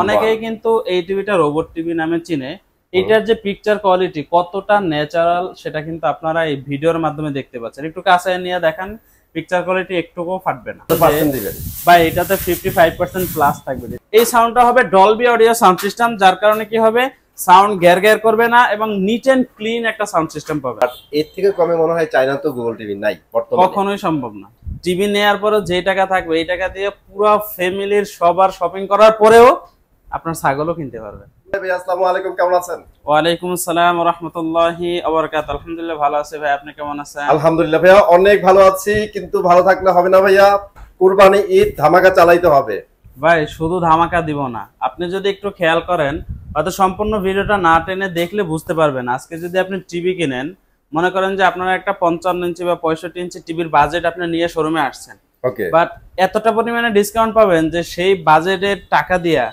অনেকেই কিন্তু এই টিভিটা রোবট টিভি নামে চিনে। এটার যে পিকচার কোয়ালিটি কতটা ন্যাচারাল সেটা কিন্তু আপনারা এই ভিডিওর মাধ্যমে দেখতে পাচ্ছেন। একটু কাছে নিয়ে দেখেন, পিকচার কোয়ালিটি একটুও ফাটবে না বা এটাতে 55% প্লাস থাকবে। এই সাউন্ডটা হবে ডলবি অডিও সাউন্ড সিস্টেম, যার কারণে কি হবে সাউন্ড গ্যার গ্যার করবে না এবং নিট এন্ড ক্লিন একটা সাউন্ড সিস্টেম পাবে। এর থেকে কমে মনে হয় চায়না তো গুগল টিভি নাই বর্তমানে, কখনোই সম্ভব না। টিভি নেয়ার পরে যে টাকা থাকবে এই টাকা দিয়ে পুরো ফ্যামিলির সবার শপিং করার পরেও আপনার ছাগলও কিনতে পারবেন। ভাই আসসালামু আলাইকুম, কেমন আছেন? ওয়ালাইকুম আসসালাম ওয়া রাহমাতুল্লাহি ওয়া বারাকাতুহু। আলহামদুলিল্লাহ ভালো আছি ভাই, আপনি কেমন আছেন? আলহামদুলিল্লাহ ভাইয়া অনেক ভালো আছি, কিন্তু ভালো থাকলে হবে না ভাইয়া, কুরবানি ঈদ ধামাকা চালাইতে হবে। ভাই শুধু ধামাকা দিব না, আপনি যদি একটু খেয়াল করেন হয়তো সম্পূর্ণ ভিডিওটা না টেনে দেখলে বুঝতে পারবেন। আজকে যদি আপনি টিভি কিনেন, মনে করেন যে আপনারা একটা 55 ইঞ্চি বা 65 ইঞ্চি টিভির বাজেট আপনি নিয়ে শোরুমে আসছেন, ওকে, বাট এতটা পরিমাণে ডিসকাউন্ট পাবেন যে সেই বাজেটের টাকা দিয়া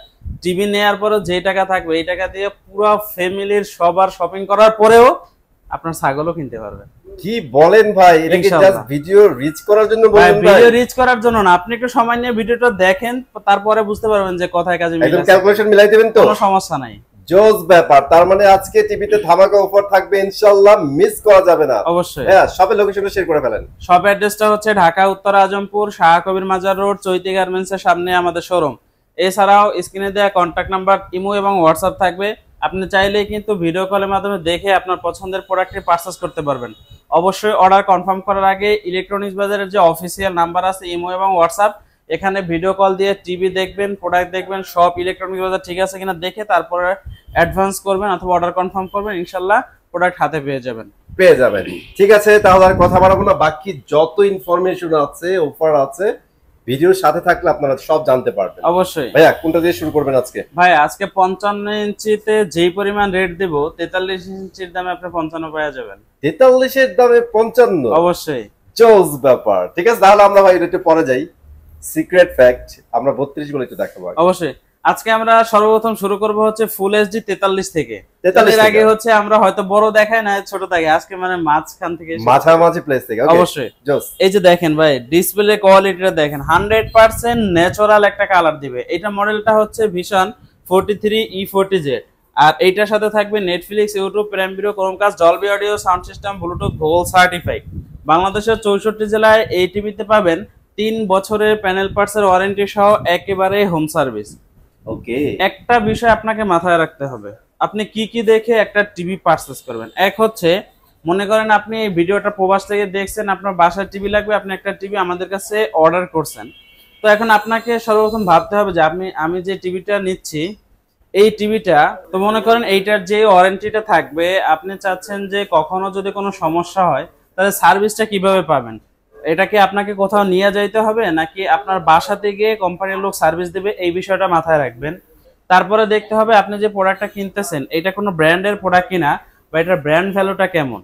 টিভি নেয়ার পরে যে টাকা থাকবে এই টাকা দিয়ে পুরো ফ্যামিলির সবার শপিং করার পরেও আপনার ছাগলও কিনতে পারবেন। কি বলেন ভাই? এটা কি জাস্ট ভিডিও রিচ করার জন্য বলেন? ভাই ভিডিও রিচ করার জন্য না, আপনি একটু সময় নিয়ে ভিডিওটা দেখেন, তারপরে বুঝতে পারবেন যে কথায় কাজে মিল আছে। একদম ক্যালকুলেশন মিলাই দিবেন তো, কোনো সমস্যা নাই। জোস ব্যাপার। তার মানে আজকে টিভিতে ধামাকা অফার থাকবে ইনশাআল্লাহ, মিস করা যাবে না। অবশ্যই। হ্যাঁ, শপের লোকেশনটা শেয়ার করে ফেলেন। শপ অ্যাড্রেসটা হচ্ছে ঢাকা উত্তর আজমপুর শাহ কবির মাজার রোড, চৈতি গার্মেন্টস এর সামনে আমাদের শোরুম। এছাড়াও স্ক্রিনে দেওয়া কন্ট্যাক্ট নাম্বার, ইমো এবং হোয়াটসঅ্যাপ থাকবে। আপনি চাইলেই কিন্তু ভিডিও কলের মাধ্যমে দেখে আপনার পছন্দের প্রোডাক্টটি পারচেজ করতে পারবেন। অবশ্যই অর্ডার কনফার্ম করার আগে ইলেকট্রনিক্স বাজারের যে অফিসিয়াল নাম্বার আছে ইমো এবং হোয়াটসঅ্যাপ, এখানে ভিডিও কল দিয়ে টিভি দেখবেন, প্রোডাক্ট দেখবেন, সব ইলেকট্রনিক্স বাজার ঠিক আছে কিনা দেখে তারপরে অ্যাডভান্স করবেন অথবা অর্ডার কনফার্ম করবেন, ইনশাআল্লাহ প্রোডাক্ট হাতে পেয়ে যাবেন। ঠিক আছে, তাহলে আর কথা বাড়াবো না, বাকি যত ইনফরমেশন আছে, অফার আছে, ভিডিওর সাথে থাকলে আপনারা সব জানতে পারবেন। অবশ্যই। ভাইয়া কোনটা দিয়ে শুরু করবেন আজকে? ভাই আজকে 55 ইঞ্চিতে যেই পরিমাণ রেট দেব, 43 ইঞ্চির দামে আপনি 55 পাওয়া যাবেন। 43 এর দামে 55? অবশ্যই, জোস ব্যাপার। ঠিক আছে, তাহলে আমরা ভাই একটু পরে যাই। সিক্রেট ফ্যাক্ট আমরা 32 গুলো একটু দেখাবো। অবশ্যই। আজকে আমরা সর্বপ্রথম শুরু করব হচ্ছে ফুল এইচডি 43 থেকে। 43 এর আগে হচ্ছে আমরা হয়তো বড় দেখাই না, ছোট থাকে, আজকে মানে মাঝখান থেকে মাঝামাঝি প্লেস থেকে। ওকে, অবশ্যই। জোস। এই যে দেখেন ভাই, ডিসপ্লে কোয়ালিটিটা দেখেন, 100% ন্যাচারাল একটা কালার দিবে। এটা মডেলটা হচ্ছে ভিশন 43E40Z, আর এইটার সাথে থাকবে Netflix, YouTube, prime video, Chromecast, Dolby audio sound system, Bluetooth, Google certified. বাংলাদেশের 64 জেলায় এই টিভিতে পাবেন 3 বছরের প্যানেল পার্টসের ওয়ারেন্টি সহ একেবারে হোম সার্ভিস। ওকে, একটা বিষয় আপনাকে মাথায় রাখতে হবে, আপনি কি কি দেখে একটা টিভি পারচেজ করবেন। এক হচ্ছে, মনে করেন আপনি এই ভিডিওটা প্রবাস থেকে দেখছেন, আপনার বাসায় টিভি লাগবে, আপনি একটা টিভি আমাদের কাছে অর্ডার করছেন। তো এখন আপনাকে সর্বপ্রথম ভাবতে হবে যে আমি যে টিভিটা নিচ্ছি এই টিভিটা, তো মনে করেন এইটার যে ওয়ারেন্টিটা থাকবে, আপনি চাচ্ছেন যে কখনো যদি কোনো সমস্যা হয় তাহলে সার্ভিসটা কিভাবে পাবেন। এটাকে আপনাকে কোথাও নিয়ে যাইতে হবে নাকি আপনার বাসা থেকে কোম্পানির লোক সার্ভিস দেবে, এই বিষয়টা মাথায় রাখবেন। তারপরে দেখতে হবে আপনি যে প্রোডাক্টটা কিনতেছেন এটা কোনো ব্র্যান্ডের প্রোডাক্ট কিনা বা এটার ব্র্যান্ড ভ্যালুটা কেমন।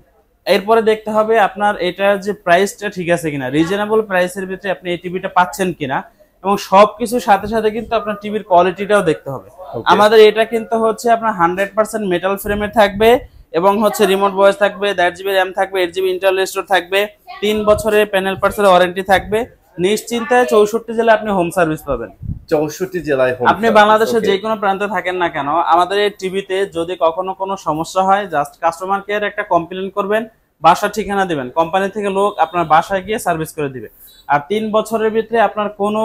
এরপরে দেখতে হবে আপনার এটার যে প্রাইসটা ঠিক আছে কিনা, রিজনেবল প্রাইসের ভিতরে আপনি এই টিভিটা পাচ্ছেন কিনা, এবং সবকিছুর সাথে সাথে কিন্তু আপনার টিভির কোয়ালিটিটাও দেখতে হবে। আমাদের এটা কিন্তু হচ্ছে আপনার 100% মেটাল ফ্রেমের থাকবে এবং হচ্ছে রিমোট ভয়েস থাকবে, 1.5 GB র্যাম থাকবে, 8 GB ইন্টারনাল স্টোরেজ থাকবে, 3 বছরের প্যানেল পার্টসের ওয়ারেন্টি থাকবে। নিশ্চিন্তায় 64 জেলায় আপনি হোম সার্ভিস পাবেন। 64 জেলায় হোম। আপনি বাংলাদেশের যে কোনো প্রান্তে থাকেন না কেন, আমাদের এই টিভিতে যদি কখনো কোনো সমস্যা হয়, জাস্ট কাস্টমার কেয়ার একটা কমপ্লেইন করবেন, বাসার ঠিকানা দিবেন, কোম্পানি থেকে লোক আপনার বাসায় গিয়ে সার্ভিস করে দিবে। আর 3 বছরের ভিতরে আপনার কোনো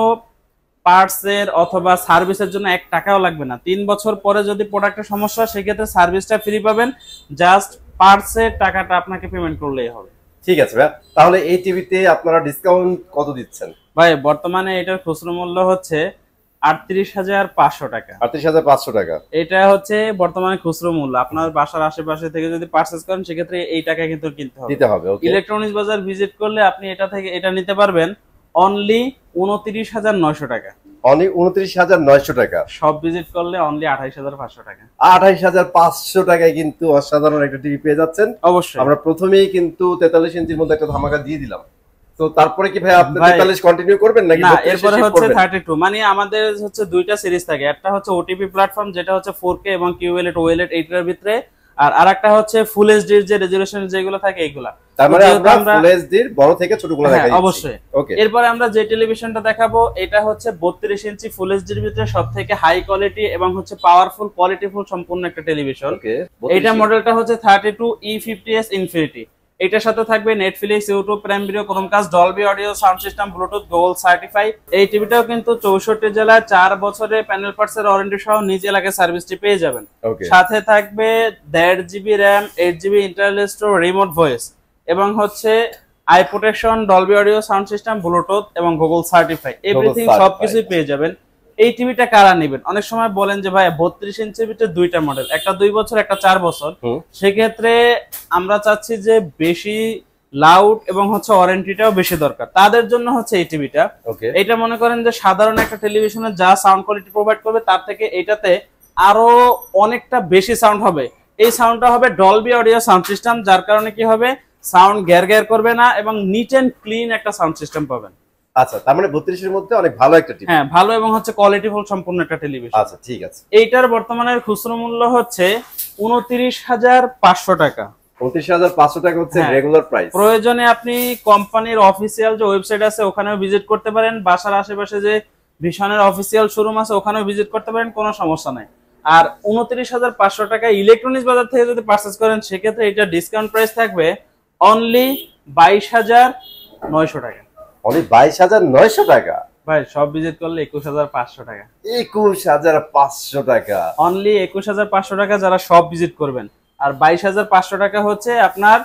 পার্টসের অথবা সার্ভিসের জন্য 1 টাকাও লাগবে না। 3 বছর পরে যদি প্রোডাক্টের সমস্যা হয় সেক্ষেত্রে সার্ভিসটা ফ্রি পাবেন, জাস্ট পার্টসের টাকাটা আপনাকে পেমেন্ট করলেই হবে। ঠিক আছে ভাই, তাহলে এই টিভিতে আপনারা ডিসকাউন্ট কত দিচ্ছেন? ভাই বর্তমানে এটার খুচরো মূল্য হচ্ছে 38,500 টাকা। 38,500 টাকা, এটা হচ্ছে বর্তমানে খুচরো মূল্য। আপনার বাসার আশেপাশে থেকে যদি পারচেজ করেন সেক্ষেত্রে এই টাকা কিন্তু দিতে হবে। ইলেকট্রনিক্স বাজার ভিজিট করলে আপনি এটা থেকে এটা নিতে পারবেন অনলি 29,900 টাকা। অনলি 29,900 টাকা। সব ভিজিট করলে অনলি 28,500 টাকা। 28,500 টাকায় কিন্তু অসাধারণ একটা টিভি পেয়ে যাচ্ছেন। অবশ্যই। আমরা প্রথমেই কিন্তু 43 ইঞ্চির মধ্যে একটা ধামাকা দিয়ে দিলাম। তো তারপরে কি ভাই আপনি 43 কন্টিনিউ করবেন নাকি? না, এরপরে হচ্ছে 32। মানে আমাদের হচ্ছে দুইটা সিরিজ থাকে, একটা হচ্ছে ওটিপি প্ল্যাটফর্ম যেটা হচ্ছে 4K এবং QLED OLED এইটার ভিতরে, আর আরেকটা হচ্ছে ফুল এইচডির যে রেজোলিউশন যেগুলো থাকে এগুলা। তার মানে আমরা ফুল এইচডির বড় থেকে ছোটগুলো দেখাই অবশ্যই। ওকে, এরপরে আমরা যে টেলিভিশনটা দেখাবো এটা হচ্ছে 32 ইঞ্চি ফুল এইচডির ভিতরে সবথেকে হাই কোয়ালিটি এবং হচ্ছে পাওয়ারফুল কোয়ালিটিফুল সম্পূর্ণ একটা টেলিভিশন। এটা মডেলটা হচ্ছে 32E50s ইনফিনিটি। এটার সাথে থাকবে Netflix, YouTube, prime video, Chromecast, Dolby audio, sound system, Bluetooth, Google certify. এই টিভিটাও কিন্তু 64 জেলায় 4 বছরের প্যানেল পার্টসের ওয়ারেন্টি সহ নিজ এলাকায় সার্ভিসটি পেয়ে যাবেন। সাথে থাকবে 1.5 GB RAM, 8 GB internal store, remote voice এবং হচ্ছে I protection, Dolby audio, sound system, Bluetooth এবং গুগল সার্টিফাই এভরিথিং সবকিছুই পেয়ে যাবেন। এই টিভিটা কারা নেবেন? অনেক সময় বলেন যে ভাই 32 ইঞ্চির ভিতরে দুইটা মডেল, একটা 2 বছর একটা 4 বছর। সেক্ষেত্রে আমরা চাচ্ছি যে বেশি লাউড এবং হচ্ছে ওয়ারেন্টিটাও বেশি দরকার, তাদের জন্য হচ্ছে এই টিভিটা। এটা মনে করেন যে সাধারণ একটা টেলিভিশনে যা সাউন্ড কোয়ালিটি প্রোভাইড করবে তার থেকে এটাতে আরো অনেকটা বেশি সাউন্ড হবে। এই সাউন্ডটা হবে ডলবি অডিও সাউন্ড সিস্টেম, যার কারণে কি হবে সাউন্ড গ্যার গ্যার করবে না এবং নিট এন্ড ক্লিন একটা সাউন্ড সিস্টেম পাবেন। আচ্ছা, তার মানে 32 এর মধ্যে অনেক ভালো একটা টিভি। হ্যাঁ, ভালো এবং হচ্ছে কোয়ালিটিফুল সম্পূর্ণ একটা টেলিভিশন। আচ্ছা, ঠিক আছে। এইটার বর্তমানের খুচরো মূল্য হচ্ছে 29,500 টাকা। 29,500 টাকা হচ্ছে রেগুলার প্রাইস। প্রয়োজনে আপনি কোম্পানির অফিসিয়াল যে ওয়েবসাইট আছে ওখানেও ভিজিট করতে পারেন, বাসার আশেপাশে যে ভিশনের অফিসিয়াল শোরুম আছে ওখানেও ভিজিট করতে পারেন, কোনো সমস্যা নাই। আর 29,500 টাকা ইলেকট্রনিক্স বাজার থেকে যদি পারচেজ করেন সেক্ষেত্রে এটা ডিসকাউন্ট প্রাইস থাকবে অনলি 22,900 টাকা। অনলি 22,900 টাকা ভাই, সব ভিজিট করলে 21,500 টাকা। 21,500 টাকা অনলি 21,500 টাকা যারা সব ভিজিট করবেন। আর 22,500 টাকা হচ্ছে আপনার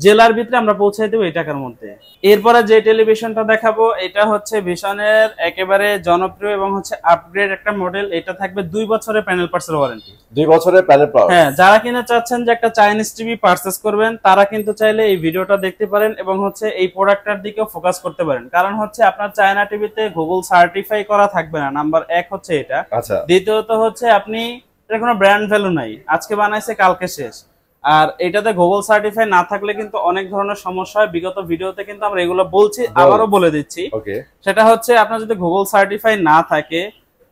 জেলার ভিতরে আমরা পৌঁছে দেবো এই টাকার মধ্যে। এরপরে যে টেলিভিশনটা দেখাবো এটা হচ্ছে ভিশনের একেবারে জনপ্রিয় এবং হচ্ছে আপগ্রেড একটা মডেল। এটা থাকবে 2 বছরের প্যানেল পার্টসের ওয়ারেন্টি। 2 বছরের প্যানেল পার্টস। হ্যাঁ, যারা কিনা চাচ্ছেন যে একটা চাইনিজ টিভি পারচেজ করবেন তারা কিন্তু চাইলে এই ভিডিওটা দেখতে পারেন এবং হচ্ছে এই প্রোডাক্টটার দিকেও ফোকাস করতে পারেন। কারণ হচ্ছে আপনার চায়না টিভিতে গুগল সার্টিফাই করা থাকবে না, নাম্বার 1 হচ্ছে এটা। আচ্ছা, দ্বিতীয়ত হচ্ছে আপনি এর কোনো ব্র্যান্ড ভ্যালু নাই, আজকে বানাইছে কালকে শেষ। আর এটাতে গুগল সার্টিফাই না থাকলে কিন্তু অনেক ধরনের সমস্যা হয়। বিগত ভিডিওতে কিন্তু আমরা এগুলো বলছি, আবারও বলে দিচ্ছি। সেটা হচ্ছে আপনার যদি গুগল সার্টিফাই না থাকে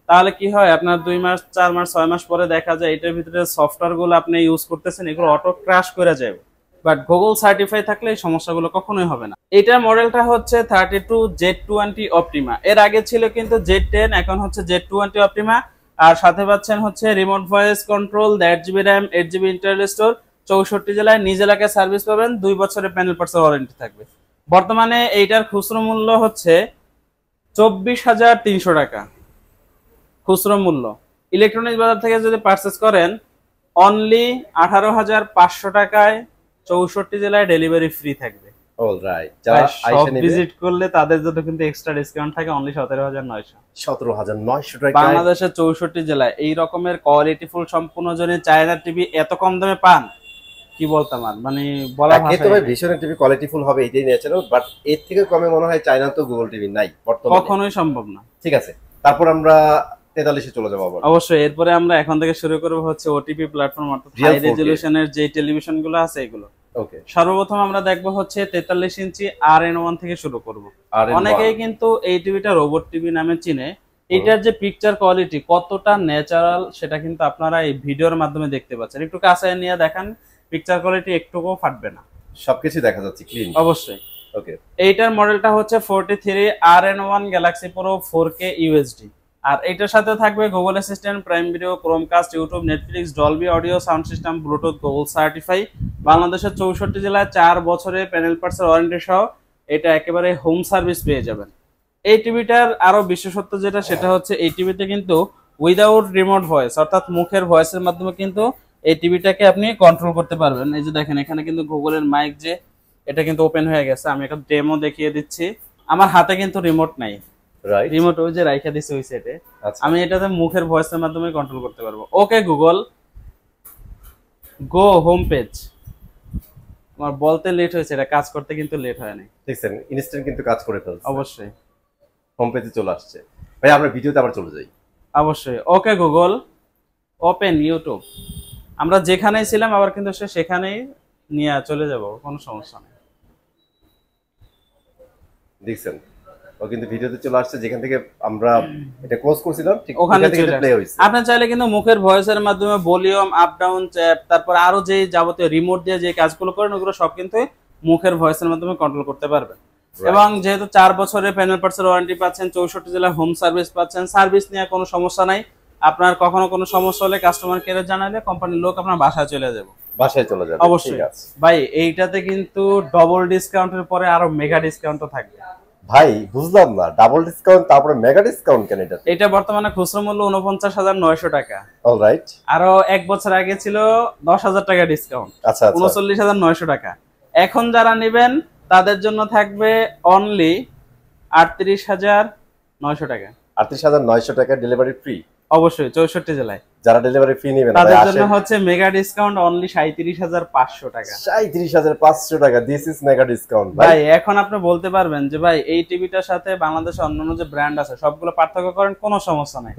তাহলে কি হয়, আপনার 2 মাস 4 মাস 6 মাস পরে দেখা যায় এটার ভিতরে সফটওয়্যার গুলো আপনি ইউজ করতেছেন এগুলো অটো ক্র্যাশ করে যাবে। বাট গুগল সার্টিফাই থাকলে এই সমস্যাগুলো কখনোই হবে না। এটার মডেলটা হচ্ছে 32Z20 অপটিমা। এর আগে ছিল কিন্তু Z10, এখন হচ্ছে Z20 অপটিমা। আর সাথে পাচ্ছেন হচ্ছে remote voice control, 1.5 GB RAM, 8 GB internal store, 64 জেলায় নিজ এলাকায় সার্ভিস পাবেন, 2 বছরের প্যানেল পার্টসের ওয়ারেন্টি থাকবে। বর্তমানে এইটার খুচরো মূল্য হচ্ছে 24,300 টাকা খুচরো মূল্য। ইলেকট্রনিক্স বাজার থেকে যদি পারচেজ করেন অনলি 18,500 টাকায় 64 জেলায় ডেলিভারি ফ্রি থাকবে। অলরাইট, যারা সব ভিজিট করলে তাদের জন্য কিন্তু এক্সট্রা ডিসকাউন্ট থাকে অনলি 17,900। 17,900 টাকা বাংলাদেশের 64 জেলায় এই রকমের কোয়ালিটিফুল সম্পূর্ণ জনের চায়না টিভি এত কম দামে পান, কি বলতাম আর, মানে বলা ভাষায় তো ভাই ভিশনের টিভি কোয়ালিটিফুল হবে এটাই ন্যাচারাল, বাট এর থেকে কমে মনে হয় চায়না তো গুগল টিভি নাই বর্তমানে, কখনোই সম্ভব না। ঠিক আছে, তারপর আমরা 43 এ চলে যাব আবার। অবশ্যই, এরপরে আমরা এখন থেকে শুরু করব হচ্ছে ওটিপি প্ল্যাটফর্ম, অর্থাৎ হাই রেজোলিউশনের যে টেলিভিশনগুলো আছে এগুলো। ওকে, সর্বপ্রথম আমরা দেখব হচ্ছে 43 ইঞ্চি RN1 থেকে শুরু করব। অনেকেই কিন্তু এই টিভিটা রোবট টিভি নামে চিনে। এটার যে পিকচার কোয়ালিটি কতটা ন্যাচারাল সেটা কিন্তু আপনারা এই ভিডিওর মাধ্যমে দেখতে পাচ্ছেন। একটু কাছে নিয়ে দেখেন, পিকচার কোয়ালিটি একটুও ফাটবে না, সবকিছু দেখা যাচ্ছে ক্লিন। অবশ্যই। ওকে, এইটার মডেলটা হচ্ছে 43 RN1 Galaxy pro 4K UHD। আর এটার সাথে থাকবে Google assistant, prime video, Chromecast, YouTube, Netflix, Dolby audio, sound system, Bluetooth, Google certify. বাংলাদেশের 64 জেলায় 4 বছরের প্যানেল পার্টসের ওয়ারেন্টি সহ এটা একেবারে হোম সার্ভিস পেয়ে যাবেন। এই টিভিটার আরো বিশেষত্ব যেটা সেটা হচ্ছে এই টিভিতে কিন্তু উইদাউট রিমোট ভয়েস, অর্থাৎ মুখের ভয়েসের মাধ্যমে কিন্তু এই টিভিটাকে আপনি কন্ট্রোল করতে পারবেন। এই যে দেখেন এখানে কিন্তু গুগলের মাইক যে এটা কিন্তু ওপেন হয়ে গেছে, আমি একটা ডেমো দেখিয়ে দিচ্ছি। আমার হাতে কিন্তু রিমোট নাই, রিমোট ওই যে রাইখা দিছে ওই সেটে। আমি এটাতে মুখের ভয়েসের মাধ্যমে কন্ট্রোল করতে পারবো। Okay Google, go home page. আমার বলতে লেট হয়েছে, এটা কাজ করতে কিন্তু লেট হয়নি, দেখছেন ইনস্ট্যান্ট কিন্তু কাজ করে ফেলছে। অবশ্যই হোম পেজে চলে আসছে। ভাই আমরা ভিডিওতে আবার চলে যাই। অবশ্যই। Okay Google, open YouTube. আমরা যেখানেই ছিলাম আবার কিন্তু সেখানেই নিয়ে চলে যাব, কোনো সমস্যা নেই। দেখছেন ও কিন্তু ভিডিওতে চলে আসছে, যেখান থেকে আমরা এটা ক্লোজ করছিলাম ঠিক ওখানে ওখান থেকে চলে প্লে আসে। হইছে। আপনি চাইলে কিন্তু মুখের ভয়েসের মাধ্যমে ভলিউম আপ ডাউন চ্যাপ, তারপর আরো যে যাবতীয় রিমোট দিয়ে যে কাজগুলো করেন ওগুলো সব কিন্তু মুখের ভয়েসের মাধ্যমে কন্ট্রোল করতে পারবেন। এবং যেহেতু 4 বছরের প্যানেল পার্টসের ওয়ারেন্টি পাচ্ছেন, 64 জেলার হোম সার্ভিস পাচ্ছেন, সার্ভিস নিয়ে কোনো সমস্যা নাই। আপনার কখনো কোনো সমস্যা হলে কাস্টমার কেয়ারে জানালে কোম্পানির লোক আপনার বাসায় চলে যাবে। বাসায় চলে যাবে, অবশ্যই। ঠিক আছে ভাই এইটাতে কিন্তু ডবল ডিসকাউন্টের পরে আরো মেগা ডিসকাউন্টও থাকবে। ভাই। বুঝলাম না, ডাবল ডিসকাউন্ট তারপরে মেগা ডিসকাউন্ট কেন এটা? এটা বর্তমানে খুচরো মূল্য 49,900 টাকা। অলরাইট। আরো 1 বছর আগে ছিল 10,000 টাকা ডিসকাউন্ট, আচ্ছা আচ্ছা। 39,900 টাকা। এখন যারা নেবেন তাদের জন্য থাকবে অনলি 38,900 টাকা। 38,900 টাকা ডেলিভারি ফ্রি? অবশ্যই 64 জেলায়। যারা ডেলিভারি ফ্রি নেবেন তাদের জন্য হচ্ছে মেগা ডিসকাউন্ট অনলি 37,500 টাকা। 37,500 টাকা। দিস ইজ মেগা ডিসকাউন্ট ভাই। এখন আপনি বলতে পারবেন যে ভাই এই টিভিটার সাথে বাংলাদেশে অন্যান্য যে ব্র্যান্ড আছে সবগুলো পার্থক্য করেন, কোনো সমস্যা নাই।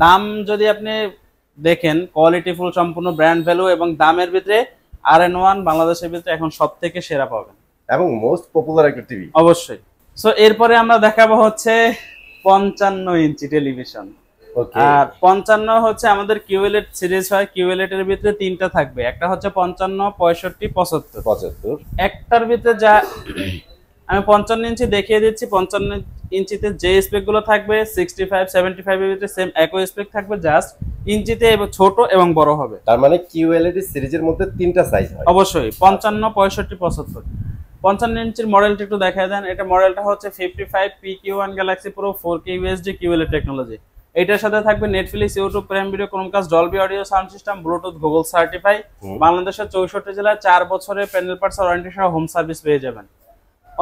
দাম যদি আপনি দেখেন কোয়ালিটি ফুল সম্পূর্ণ ব্র্যান্ড ভ্যালু এবং দামের ভিতরে RN1 বাংলাদেশের ভিতরে এখন সবথেকে সেরা পাবেন এবং মোস্ট পপুলার একটা টিভি। অবশ্যই। সো এরপরে আমরা দেখাবো হচ্ছে 55 ইঞ্চি টেলিভিশন। আর 55 হচ্ছে আমাদের কিউএলএড সিরিজ হয়, কিউএলএড এর ভিতরে তিনটা থাকবে, একটা হচ্ছে 55, 65, 75। একটার ভিতরে যা আমি 55 ইঞ্চি দেখিয়ে দিচ্ছি। 55 ইঞ্চিতে যে স্পেক গুলো থাকবে 65, 75 এর ভিতরে সেম একই স্পেক থাকবে, জাস্ট ইঞ্চিতে ছোট এবং বড় হবে। তার মানে কিউএলইডি সিরিজের মধ্যে তিনটা সাইজ হয়? অবশ্যই 55, 65, 75। 55 ইঞ্চির মডেলটা একটু দেখায় দেন। এটা মডেলটা হচ্ছে 55 PQ1 Galaxy Pro 4K UHD QLED technology. এটার সাথে থাকবে Netflix, YouTube, prime video, Chromecast, Dolby audio sound system, Bluetooth, Google certify. বাংলাদেশের 64 জেলায় 4 বছরের প্যানেল পার্টস ওয়ারেন্টি সহ হোম সার্ভিস পেয়ে যাবেন।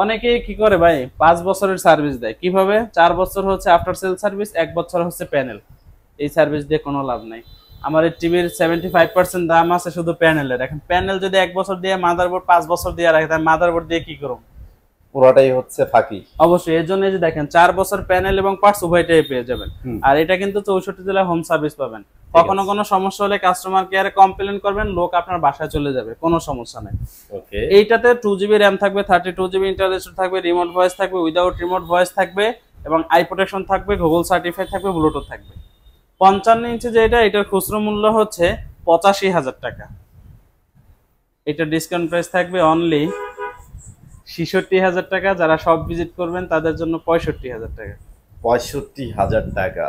অনেকে কি করে ভাই 5 বছরের সার্ভিস দেয়, কিভাবে? 4 বছর হচ্ছে আফটার সেল সার্ভিস, 1 বছর হচ্ছে প্যানেল। এই সার্ভিস দিয়ে কোনো লাভ নাই। আমার এই টিভির 75% দাম আছে শুধু প্যানেলের। এখন প্যানেল যদি 1 বছর দিয়ে মাদারবোর্ড 5 বছর দিয়ে রাখে, তাহলে মাদারবোর্ড দিয়ে কি করব? পুরোটাই হচ্ছে ফাঁকি। অবশ্যই। এর জন্য যে দেখেন 4 বছর প্যানেল এবং পার্টস উভয়টাই পেয়ে যাবেন। আর এটা কিন্তু 64 জেলায় হোম সার্ভিস পাবেন। কখনো কোনো সমস্যা হলে কাস্টমার কেয়ারে কমপ্লেইন করবেন, লোক আপনার বাসায় চলে যাবে, কোনো সমস্যা নাই। ওকে। এইটাতে 2GB RAM থাকবে, 32GB ইন্টারনাল স্টোরেজ থাকবে, রিমোট ভয়েস থাকবে, উইদাউট রিমোট ভয়েস থাকবে এবং আই প্রোটেকশন থাকবে, গুগল সার্টিফাইড থাকবে, ব্লুটুথ থাকবে। 55 ইঞ্চি যেটা, এটার খুচরো মূল্য হচ্ছে 85,000 টাকা। এটা ডিসকাউন্ট প্রাইস থাকবে অনলি 66,000 টাকা। যারা সব ভিজিট করবেন তাদের জন্য 65,000 টাকা। 65,000 টাকা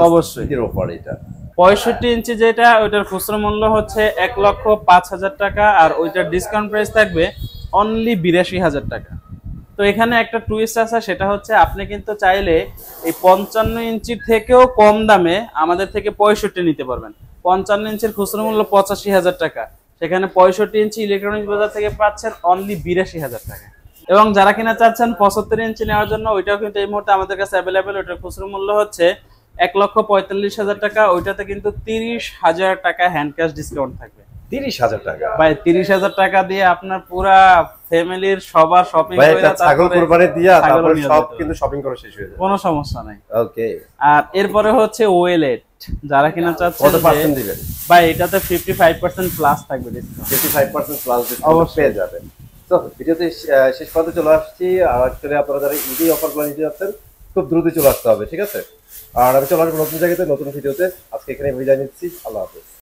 অবশ্যই এর অফার এটা। 65 ইঞ্চি যেটা, ওইটার খুচরো মূল্য হচ্ছে 1,05,000 টাকা আর ওইটার ডিসকাউন্ট প্রাইস থাকবে অনলি 82,000 টাকা। তো এখানে একটা টুইস্ট আছে, সেটা হচ্ছে আপনি কিন্তু চাইলে এই 55 ইঞ্চির থেকেও কম দামে আমাদের থেকে 65 নিতে পারবেন। 55 ইঞ্চির খুচরো মূল্য 85,000 টাকা, সেখানে 65 ইঞ্চি ইলেকট্রনিক্স বাজার থেকে পাচ্ছেন অনলি 82,000 টাকা। এবং যারা কিনা চাচ্ছেন 75 ইঞ্চি নেওয়ার জন্য, ওইটাও কিন্তু এই মুহূর্তে আমাদের কাছে অ্যাভেলেবেল। ওইটার খুচরো মূল্য হচ্ছে 1,45,000 টাকা। ওইটাতে কিন্তু 30,000 টাকা হ্যান্ড ক্যাশ ডিসকাউন্ট থাকবে। 30,000 টাকা? ভাই 30,000 টাকা দিয়ে আপনার পুরা ফ্যামিলির সবার শপিং করে ছাগল কুরবানি দিয়া তারপর সব কিন্তু শপিং করে শেষ হয়ে যাবে, কোনো সমস্যা নাই। ওকে। আর এরপরে হচ্ছে OLED, যারা কিনা চাচ্ছেন কত পার্সেন্ট দিবেন? ভাই এটাতে 55% প্লাস থাকবে ডিসকাউন্ট। 55% প্লাস ডিসকাউন্ট পেয়ে যাবেন। তো ভিডিওতে শেষ পর্যন্ত চলে আসছি। আর অ্যাকচুয়ালি আপনারা যারা ঈদে অফারগুলো নিতে যাচ্ছেন খুব দ্রুত চলে আসতে হবে, ঠিক আছে? আর আমি চলে আসবো নতুন জায়গাতে নতুন ভিডিওতে। আজকে এখানে বিদায় নিচ্ছি, আল্লাহ হাফেজ।